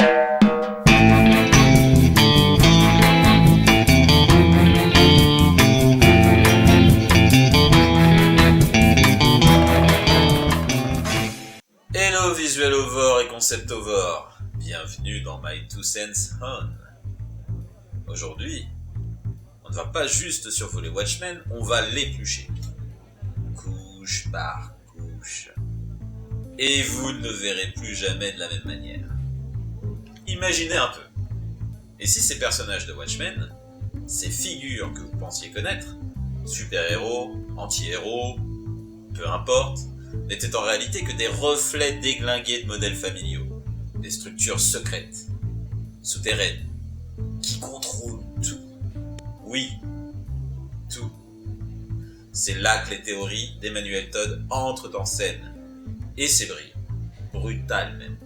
Hello Visualovore et Conceptovore, bienvenue dans My Two Cents On. Aujourd'hui, on ne va pas juste survoler Watchmen, on va l'éplucher. Couche par couche. Et vous ne le verrez plus jamais de la même manière. Imaginez un peu. Et si ces personnages de Watchmen, ces figures que vous pensiez connaître, super-héros, anti-héros, peu importe, n'étaient en réalité que des reflets déglingués de modèles familiaux, des structures secrètes, souterraines, qui contrôlent tout. Oui, tout. C'est là que les théories d'Emmanuel Todd entrent en scène. Et c'est brillant, brutal même.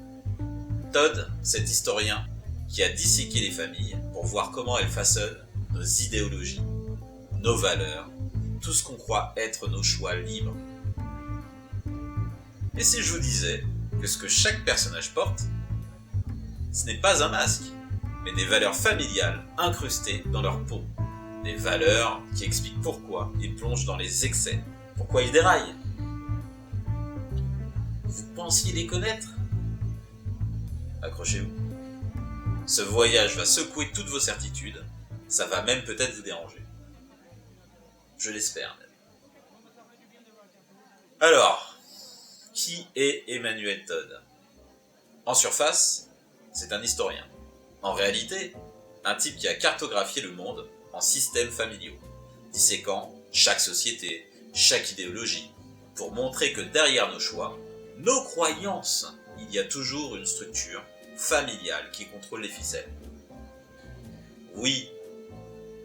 Todd, cet historien qui a disséqué les familles pour voir comment elles façonnent nos idéologies, nos valeurs, tout ce qu'on croit être nos choix libres. Et si je vous disais que ce que chaque personnage porte, ce n'est pas un masque, mais des valeurs familiales incrustées dans leur peau. Des valeurs qui expliquent pourquoi ils plongent dans les excès, pourquoi ils déraillent. Vous pensiez les connaître ? Accrochez-vous. Ce voyage va secouer toutes vos certitudes, ça va même peut-être vous déranger. Je l'espère même. Alors, qui est Emmanuel Todd ? En surface, c'est un historien. En réalité, un type qui a cartographié le monde en systèmes familiaux, disséquant chaque société, chaque idéologie, pour montrer que derrière nos choix, nos croyances, il y a toujours une structure familiale qui contrôle les ficelles. Oui,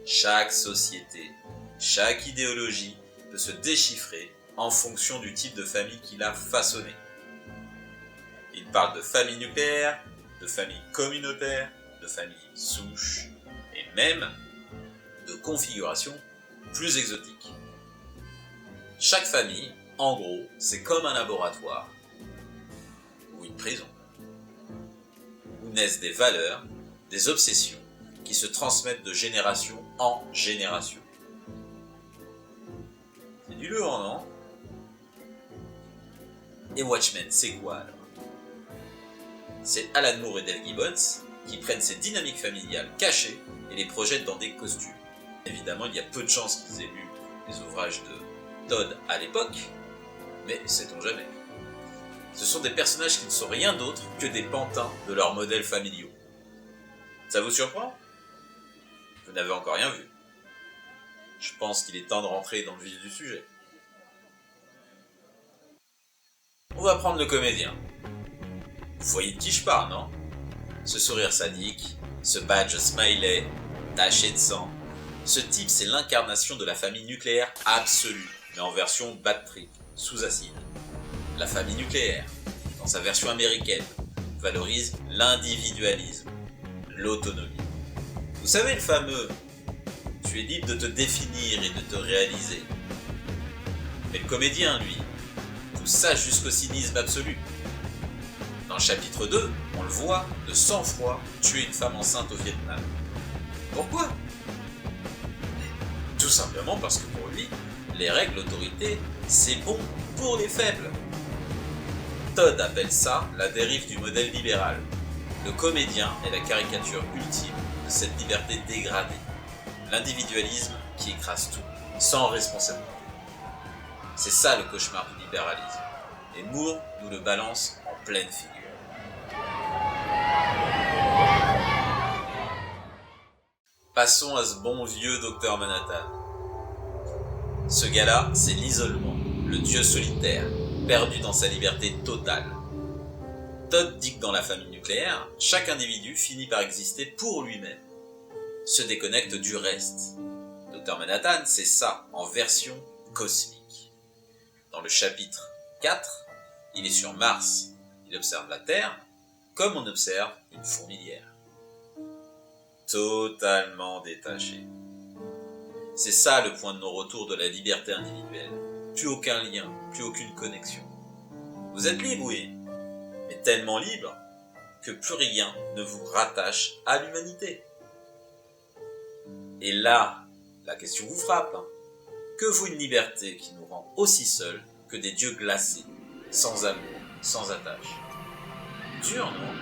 chaque société, chaque idéologie peut se déchiffrer en fonction du type de famille qu'il a façonné. Il parle de famille nucléaire, de famille communautaire, de famille souche, et même de configuration plus exotique. Chaque famille, en gros, c'est comme un laboratoire, ou une prison, où naissent des valeurs, des obsessions, qui se transmettent de génération en génération. C'est du lourd, non ? Et Watchmen, c'est quoi alors ? C'est Alan Moore et Dale Gibbons qui prennent ces dynamiques familiales cachées et les projettent dans des costumes. Évidemment, il y a peu de chances qu'ils aient lu les ouvrages de Todd à l'époque, mais sait-on jamais. Ce sont des personnages qui ne sont rien d'autre que des pantins de leurs modèles familiaux. Ça vous surprend ? Vous n'avez encore rien vu. Je pense qu'il est temps de rentrer dans le vif du sujet. On va prendre le comédien. Vous voyez de qui je parle, non ? Ce sourire sadique, ce badge smiley, taché de sang. Ce type, c'est l'incarnation de la famille nucléaire absolue, mais en version bad trip, sous acide. La famille nucléaire, dans sa version américaine, valorise l'individualisme, l'autonomie. Vous savez le fameux « tu es libre de te définir et de te réaliser ». Mais le comédien, lui, pousse ça jusqu'au cynisme absolu. Dans le chapitre 2, on le voit, de sang-froid, tuer une femme enceinte au Vietnam. Pourquoi ? Tout simplement parce que pour lui, les règles d'autorité, c'est bon pour les faibles. Todd appelle ça la dérive du modèle libéral. Le comédien est la caricature ultime de cette liberté dégradée. L'individualisme qui écrase tout, sans responsabilité. C'est ça le cauchemar du libéralisme. Et Moore nous le balance en pleine figure. Passons à ce bon vieux Docteur Manhattan. Ce gars-là, c'est l'isolement, le dieu solitaire, perdu dans sa liberté totale. Todd dit que dans la famille nucléaire, chaque individu finit par exister pour lui-même, se déconnecte du reste. Docteur Manhattan, c'est ça, en version cosmique. Dans le chapitre 4, il est sur Mars, il observe la Terre, comme on observe une fourmilière. Totalement détaché. C'est ça le point de non-retour de la liberté individuelle. Plus aucun lien, plus aucune connexion. Vous êtes libre, oui, mais tellement libre que plus rien ne vous rattache à l'humanité. Et là, la question vous frappe. Que vaut une liberté qui nous rend aussi seuls que des dieux glacés, sans amour, sans attache? Dur, non?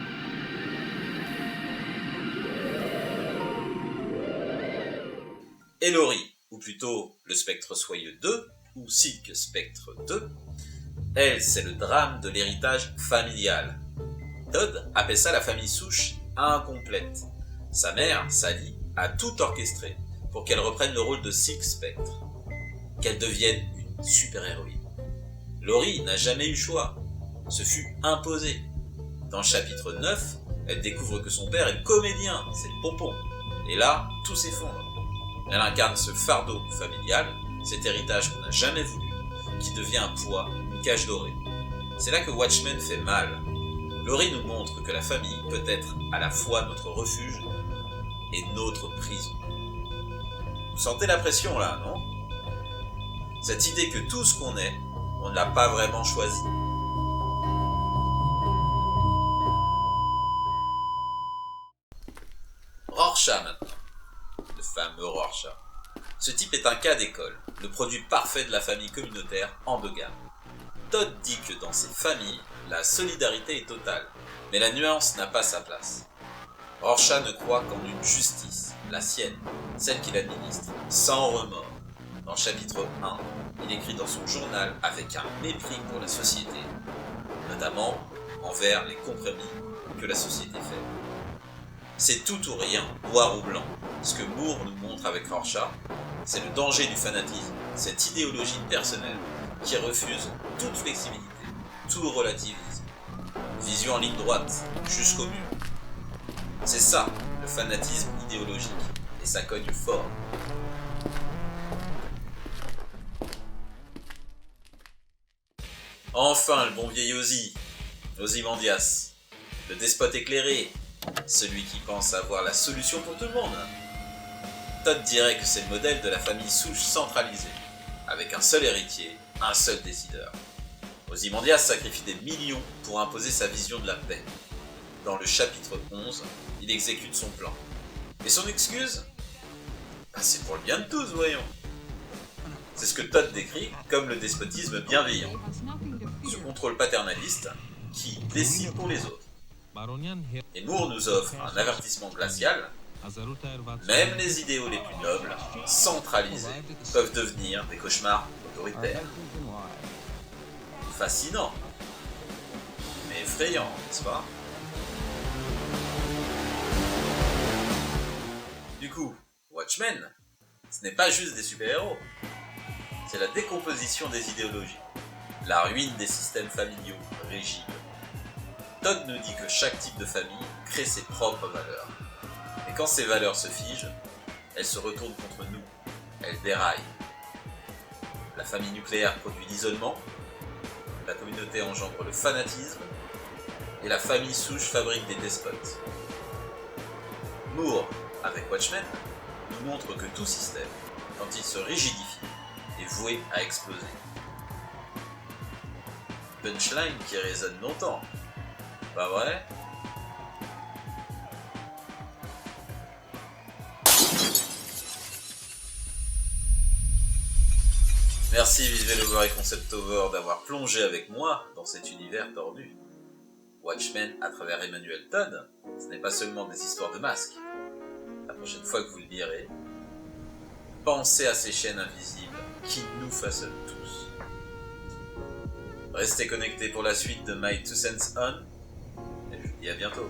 Ellory, ou plutôt le Spectre Soyeux 2, ou Silk Spectre 2, elle, c'est le drame de l'héritage familial. Todd appelle ça la famille souche incomplète. Sa mère, Sally, a tout orchestré pour qu'elle reprenne le rôle de Silk Spectre, qu'elle devienne une super-héroïne. Laurie n'a jamais eu le choix, ce fut imposé. Dans le chapitre 9, elle découvre que son père est comédien, c'est le pompon. Et là, tout s'effondre. Elle incarne ce fardeau familial, cet héritage qu'on n'a jamais voulu, qui devient un poids, une cage dorée. C'est là que Watchmen fait mal. Laurie nous montre que la famille peut être à la fois notre refuge et notre prison. Vous sentez la pression là, non? Cette idée que tout ce qu'on est, on ne l'a pas vraiment choisi. Rorschach maintenant. Le fameux Rorschach. Ce type est un cas d'école, le produit parfait de la famille communautaire endogame. Todd dit que dans ces familles, la solidarité est totale, mais la nuance n'a pas sa place. Rorschach ne croit qu'en une justice, la sienne, celle qu'il administre, sans remords. Dans le chapitre 1, il écrit dans son journal avec un mépris pour la société, notamment envers les compromis que la société fait. C'est tout ou rien, noir ou blanc. Ce que Moore nous montre avec Rorschach, c'est le danger du fanatisme, cette idéologie personnelle qui refuse toute flexibilité, tout relativisme. Vision en ligne droite, jusqu'au mur. C'est ça, le fanatisme idéologique, et ça cogne fort. Enfin, le bon vieil Ozymandias, le despote éclairé, celui qui pense avoir la solution pour tout le monde. Todd dirait que c'est le modèle de la famille souche centralisée, avec un seul héritier, un seul décideur. Ozymandias sacrifie des millions pour imposer sa vision de la paix. Dans le chapitre 11, il exécute son plan. Et son excuse? C'est pour le bien de tous, voyons. C'est ce que Todd décrit comme le despotisme bienveillant, ce contrôle paternaliste qui décide pour les autres. Et Moore nous offre un avertissement glacial. Même les idéaux les plus nobles, centralisés, peuvent devenir des cauchemars autoritaires. Fascinant, mais effrayant, n'est-ce pas? Du coup, Watchmen, ce n'est pas juste des super-héros. C'est la décomposition des idéologies, la ruine des systèmes familiaux rigides. Todd nous dit que chaque type de famille crée ses propres valeurs. Et quand ces valeurs se figent, elles se retournent contre nous, elles déraillent. La famille nucléaire produit l'isolement, la communauté engendre le fanatisme, et la famille souche fabrique des despotes. Moore, avec Watchmen, nous montre que tout système, quand il se rigidifie, est voué à exploser. Punchline qui résonne longtemps, pas vrai? Merci Visual Over et Concept Over d'avoir plongé avec moi dans cet univers tordu. Watchmen à travers Emmanuel Todd, ce n'est pas seulement des histoires de masques. La prochaine fois que vous le lirez, pensez à ces chaînes invisibles qui nous façonnent tous. Restez connectés pour la suite de My Two Cents On, et je vous dis à bientôt.